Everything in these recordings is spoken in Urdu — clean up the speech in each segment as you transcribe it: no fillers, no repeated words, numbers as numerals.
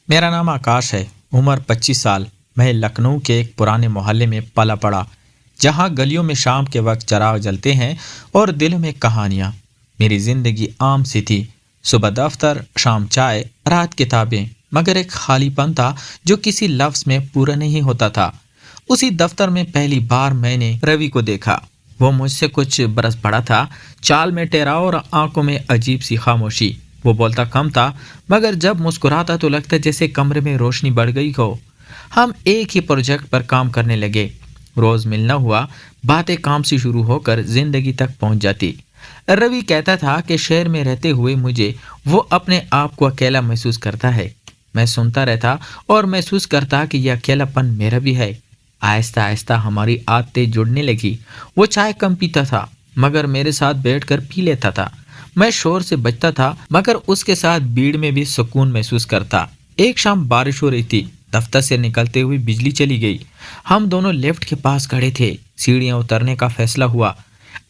میرا نام آکاش ہے، عمر 25 سال۔ میں لکھنؤ کے ایک پرانے محلے میں پلا پڑا، جہاں گلیوں میں شام کے وقت چراغ جلتے ہیں اور دل میں کہانیاں۔ میری زندگی عام سی تھی، صبح دفتر، شام چائے، رات کتابیں، مگر ایک خالی پن تھا جو کسی لفظ میں پورا نہیں ہوتا تھا۔ اسی دفتر میں پہلی بار میں نے روی کو دیکھا۔ وہ مجھ سے کچھ برس بڑا تھا، چال میں ٹیراؤ اور آنکھوں میں عجیب سی خاموشی۔ وہ بولتا کم تھا، مگر جب مسکراتا تو لگتا جیسے کمرے میں روشنی بڑھ گئی ہو۔ ہم ایک ہی پروجیکٹ پر کام کرنے لگے۔ روز ملنا ہوا، باتیں کام سے شروع ہو کر زندگی تک پہنچ جاتی۔ روی کہتا تھا کہ شہر میں رہتے ہوئے مجھے وہ اپنے آپ کو اکیلا محسوس کرتا ہے۔ میں سنتا رہتا اور محسوس کرتا کہ یہ اکیلا پن میرا بھی ہے۔ آہستہ آہستہ ہماری عادتیں جڑنے لگی۔ وہ چائے کم پیتا تھا، مگر میرے ساتھ بیٹھ کر پی لیتا تھا۔ میں شور سے بچتا تھا، مگر اس کے ساتھ بھیڑ میں بھی سکون محسوس کرتا۔ ایک شام بارش ہو رہی تھی، دفتر سے نکلتے ہوئے بجلی چلی گئی۔ ہم دونوں لفٹ کے پاس کھڑے تھے، سیڑھیاں اترنے کا فیصلہ ہوا۔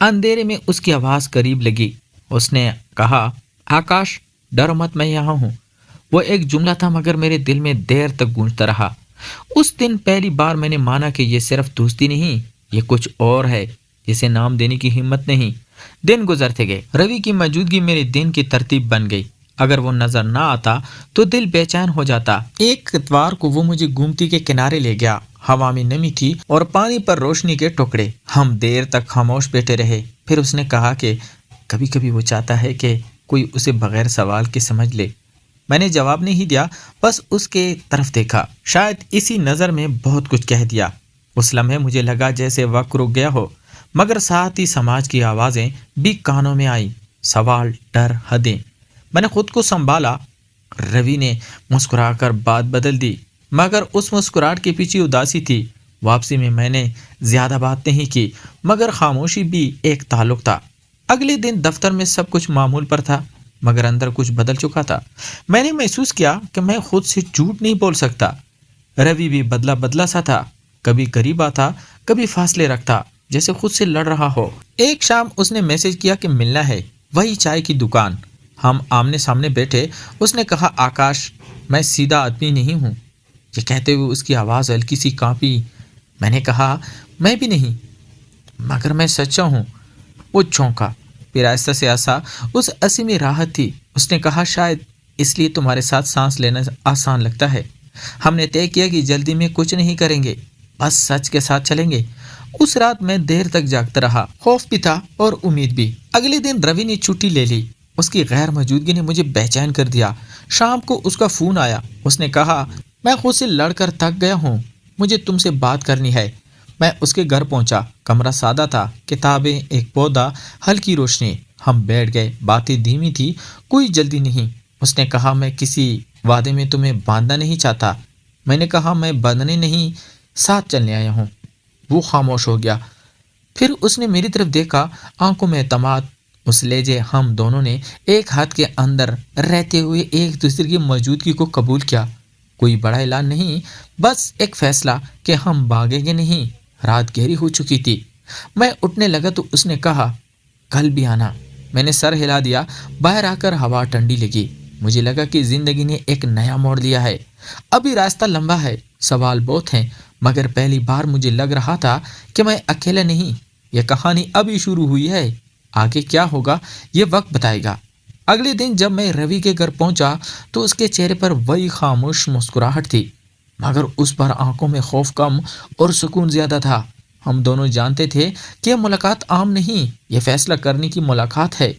اندھیرے میں اس کی آواز قریب لگی۔ اس نے کہا، آکاش ڈرو مت، میں یہاں ہوں۔ وہ ایک جملہ تھا، مگر میرے دل میں دیر تک گونجتا رہا۔ اس دن پہلی بار میں نے مانا کہ یہ صرف دوستی نہیں، یہ کچھ اور ہے جسے نام دینے کی ہمت نہیں۔ دن گزرتے گئے، روی کی موجودگی میرے دن کی ترتیب بن گئی۔ اگر وہ نظر نہ آتا تو دل بے چین ہو جاتا۔ ایک اتوار کو وہ مجھے گومتی کے کنارے لے گیا۔ ہوا میں نمی تھی اور پانی پر روشنی کے ٹکڑے۔ ہم دیر تک خاموش بیٹھے رہے۔ پھر اس نے کہا کہ کبھی کبھی وہ چاہتا ہے کہ کوئی اسے بغیر سوال کے سمجھ لے۔ میں نے جواب نہیں دیا، بس اس کے طرف دیکھا۔ شاید اسی نظر میں بہت کچھ کہہ دیا۔ اس لمحے مجھے لگا جیسے وقت رک گیا ہو، مگر ساتھ ہی سماج کی آوازیں بھی کانوں میں آئیں، سوال، ڈر، حدیں۔ میں نے خود کو سنبھالا۔ روی نے مسکرا کر بات بدل دی، مگر اس مسکراہٹ کے پیچھے اداسی تھی۔ واپسی میں نے زیادہ بات نہیں کی، مگر خاموشی بھی ایک تعلق تھا۔ اگلے دن دفتر میں سب کچھ معمول پر تھا، مگر اندر کچھ بدل چکا تھا۔ میں نے محسوس کیا کہ میں خود سے جھوٹ نہیں بول سکتا۔ روی بھی بدلا بدلا سا تھا، کبھی قریب آتا، کبھی فاصلے رکھتا، جیسے خود سے لڑ رہا ہو۔ ایک شام اس نے میسج کیا کہ ملنا ہے، وہی چائے کی دکان۔ ہم آمنے سامنے بیٹھے۔ اس نے کہا، آکاش میں سیدھا آدمی نہیں ہوں۔ یہ کہتے ہوئے اس کی آواز ہلکی سی کانپی۔ میں نے کہا، میں بھی نہیں، مگر میں سچا ہوں۔ وہ چونکا، پھر آہستہ سے ہنسا۔ اس ہنسی میں راحت تھی۔ اس نے کہا، شاید اس لیے تمہارے ساتھ سانس لینا آسان لگتا ہے۔ ہم نے طے کیا کہ جلدی میں کچھ نہیں کریں گے، بس سچ کے ساتھ چلیں گے۔ اس رات میں دیر تک جاگتا رہا، خوف بھی تھا اور امید بھی۔ اگلے دن روی نے چھٹی لے لی۔ اس کی غیر موجودگی نے مجھے بے چین کر دیا۔ شام کو اس کا فون آیا۔ اس نے کہا، میں خود سے لڑ کر تھک گیا ہوں، مجھے تم سے بات کرنی ہے۔ میں اس کے گھر پہنچا۔ کمرہ سادہ تھا، کتابیں، ایک پودا، ہلکی روشنی۔ ہم بیٹھ گئے، باتیں دھیمی تھی، کوئی جلدی نہیں۔ اس نے کہا، میں کسی وعدے میں تمہیں باندھنا نہیں چاہتا۔ میں نے کہا، میں باندھنے نہیں، ساتھ چلنے آیا ہوں۔ وہ خاموش ہو گیا۔ پھر اس نے میری طرف دیکھا، آنکھوں میں اعتماد۔ اس لہجے ہم دونوں نے ایک ہاتھ کے اندر رہتے ہوئے ایک دوسرے کی موجودگی کو قبول کیا۔ کوئی بڑا اعلان نہیں، بس ایک فیصلہ کہ ہم بھاگیں گے نہیں۔ رات گہری ہو چکی تھی۔ میں اٹھنے لگا تو اس نے کہا، کل بھی آنا۔ میں نے سر ہلا دیا۔ باہر آ کر ہوا ٹھنڈی لگی۔ مجھے لگا کہ زندگی نے ایک نیا موڑ لیا ہے۔ ابھی راستہ لمبا ہے، سوال بہت ہیں، مگر پہلی بار مجھے لگ رہا تھا کہ میں اکیلا نہیں۔ یہ کہانی ابھی شروع ہوئی ہے، آگے کیا ہوگا یہ وقت بتائے گا۔ اگلے دن جب میں روی کے گھر پہنچا تو اس کے چہرے پر وہی خاموش مسکراہٹ تھی، مگر اس پر آنکھوں میں خوف کم اور سکون زیادہ تھا۔ ہم دونوں جانتے تھے کہ یہ ملاقات عام نہیں، یہ فیصلہ کرنے کی ملاقات ہے۔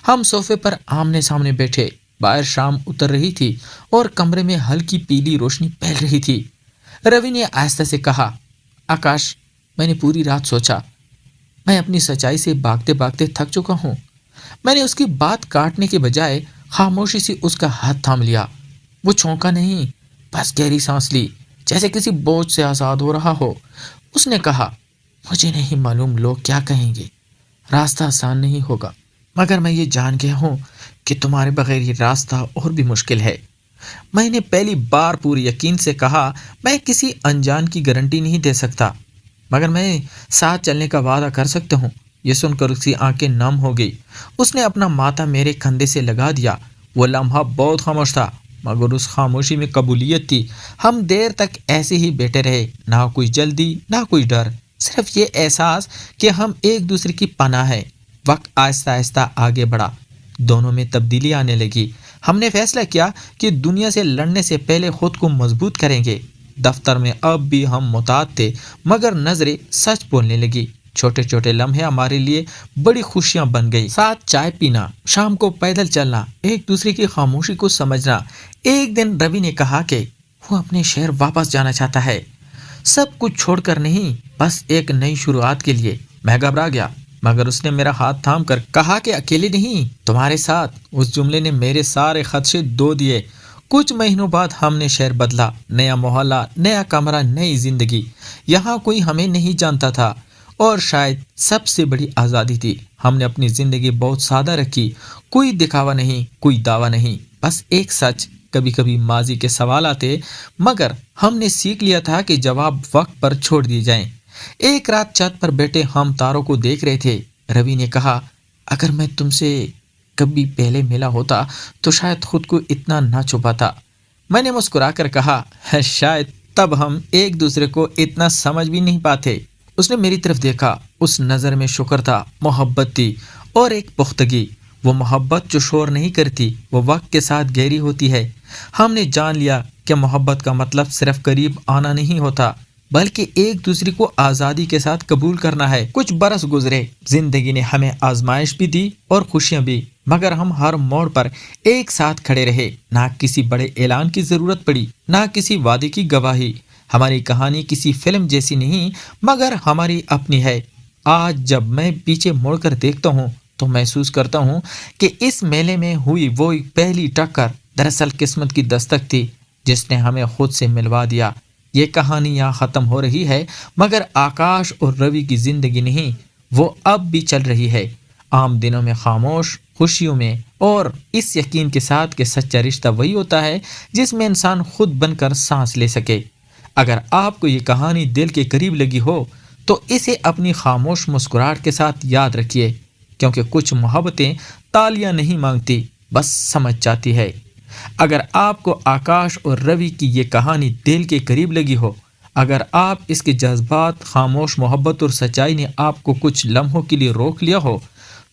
ہم صوفے پر آمنے سامنے بیٹھے۔ باہر شام اتر رہی تھی اور کمرے میں ہلکی پیلی روشنی پھیل رہی تھی۔ روی نے آہستہ سے کہا، آکاش میں نے پوری رات سوچا، میں اپنی سچائی سے بھاگتے بھاگتے تھک چکا ہوں۔ میں نے اس کی بات کاٹنے کے بجائے خاموشی سے اس کا ہاتھ تھام لیا۔ وہ چونکا نہیں، بس گہری سانس لی، جیسے کسی بوجھ سے آزاد ہو رہا ہو۔ اس نے کہا، مجھے نہیں معلوم لوگ کیا کہیں گے، راستہ آسان نہیں ہوگا، مگر میں یہ جان گیا ہوں کہ تمہارے بغیر یہ راستہ اور بھی مشکل ہے۔ میں نے پہلی بار پوری یقین سے کہا، میں کسی انجان کی گارنٹی نہیں دے سکتا، مگر میں ساتھ چلنے کا وعدہ کر سکتا ہوں۔ یہ سن کر اس کی آنکھیں نم ہو گئی۔ اس نے اپنا ماتھا میرے کندھے سے لگا دیا۔ وہ لمحہ بہت خاموش تھا، مگر اس خاموشی میں قبولیت تھی۔ ہم دیر تک ایسے ہی بیٹھے رہے، نہ کوئی جلدی نہ کوئی ڈر، صرف یہ احساس کہ ہم ایک دوسرے کی پناہ ہے۔ وقت آہستہ آہستہ آگے بڑھا، دونوں میں تبدیلی آنے لگی۔ ہم نے فیصلہ کیا کہ دنیا سے لڑنے سے پہلے خود کو مضبوط کریں گے۔ دفتر میں اب بھی ہم محتاط تھے، مگر نظریں سچ بولنے لگی۔ چھوٹے چھوٹے لمحے ہمارے لیے بڑی خوشیاں بن گئی۔ ساتھ چائے پینا، شام کو پیدل چلنا، ایک دوسرے کی خاموشی کو سمجھنا۔ ایک دن روی نے کہا کہ وہ اپنے شہر واپس جانا چاہتا ہے، سب کچھ چھوڑ کر نہیں، بس ایک نئی شروعات کے لیے۔ میں گھبرا گیا، مگر اس نے میرا ہاتھ تھام کر کہا کہ اکیلے نہیں، تمہارے ساتھ۔ اس جملے نے میرے سارے خدشے دھو دیے۔ کچھ مہینوں بعد ہم نے شہر بدلا، نیا محلہ، نیا کمرہ، نئی زندگی۔ یہاں کوئی ہمیں نہیں جانتا تھا، اور شاید سب سے بڑی آزادی تھی۔ ہم نے اپنی زندگی بہت سادہ رکھی، کوئی دکھاوا نہیں، کوئی دعویٰ نہیں، بس ایک سچ۔ کبھی کبھی ماضی کے سوال آتے، مگر ہم نے سیکھ لیا تھا کہ جواب وقت پر چھوڑ دیے جائیں۔ ایک رات چھت پر بیٹھے ہم تاروں کو دیکھ رہے تھے۔ روی نے کہا، اگر میں تم سے کبھی پہلے ملا ہوتا تو شاید خود کو اتنا نہ چھپاتا۔ میں نے مسکرا کر کہا، شاید تب ہم ایک دوسرے کو اتنا سمجھ بھی نہیں پاتے۔ اس نے میری طرف دیکھا، اس نظر میں شکر تھا، محبت تھی، اور ایک پختگی۔ وہ محبت جو شور نہیں کرتی، وہ وقت کے ساتھ گہری ہوتی ہے۔ ہم نے جان لیا کہ محبت کا مطلب صرف قریب آنا نہیں ہوتا، بلکہ ایک دوسرے کو آزادی کے ساتھ قبول کرنا ہے۔ کچھ برس گزرے، زندگی نے ہمیں آزمائش بھی دی اور خوشیاں بھی، مگر ہم ہر موڑ پر ایک ساتھ کھڑے رہے۔ نہ کسی بڑے اعلان کی ضرورت پڑی، نہ کسی وعدے کی گواہی۔ ہماری کہانی کسی فلم جیسی نہیں، مگر ہماری اپنی ہے۔ آج جب میں پیچھے مڑ کر دیکھتا ہوں تو محسوس کرتا ہوں کہ اس میلے میں ہوئی وہ پہلی ٹکر دراصل قسمت کی دستک تھی، جس نے ہمیں خود سے ملوا دیا۔ یہ کہانی یہاں ختم ہو رہی ہے، مگر آکاش اور روی کی زندگی نہیں، وہ اب بھی چل رہی ہے، عام دنوں میں، خاموش خوشیوں میں، اور اس یقین کے ساتھ کہ سچا رشتہ وہی ہوتا ہے جس میں انسان خود بن کر سانس لے سکے۔ اگر آپ کو یہ کہانی دل کے قریب لگی ہو تو اسے اپنی خاموش مسکراہٹ کے ساتھ یاد رکھیے، کیونکہ کچھ محبتیں تالیاں نہیں مانگتی، بس سمجھ جاتی ہے۔ اگر آپ کو آکاش اور روی کی یہ کہانی دل کے قریب لگی ہو، اگر آپ اس کے جذبات، خاموش محبت اور سچائی نے آپ کو کچھ لمحوں کے لیے روک لیا ہو،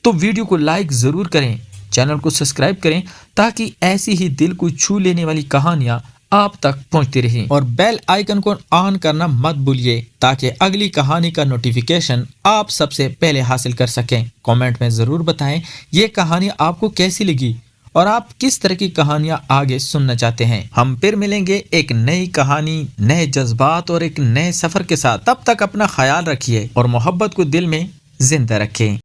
تو ویڈیو کو لائک ضرور کریں، چینل کو سبسکرائب کریں، تاکہ ایسی ہی دل کو چھو لینے والی کہانیاں آپ تک پہنچتی رہیں، اور بیل آئیکن کو آن کرنا مت بھولیے تاکہ اگلی کہانی کا نوٹیفیکیشن آپ سب سے پہلے حاصل کر سکیں۔ کامنٹ میں ضرور بتائیں یہ کہانی آپ کو کیسی لگی اور آپ کس طرح کی کہانیاں آگے سننا چاہتے ہیں۔ ہم پھر ملیں گے ایک نئی کہانی، نئے جذبات اور ایک نئے سفر کے ساتھ۔ تب تک اپنا خیال رکھیے اور محبت کو دل میں زندہ رکھیں۔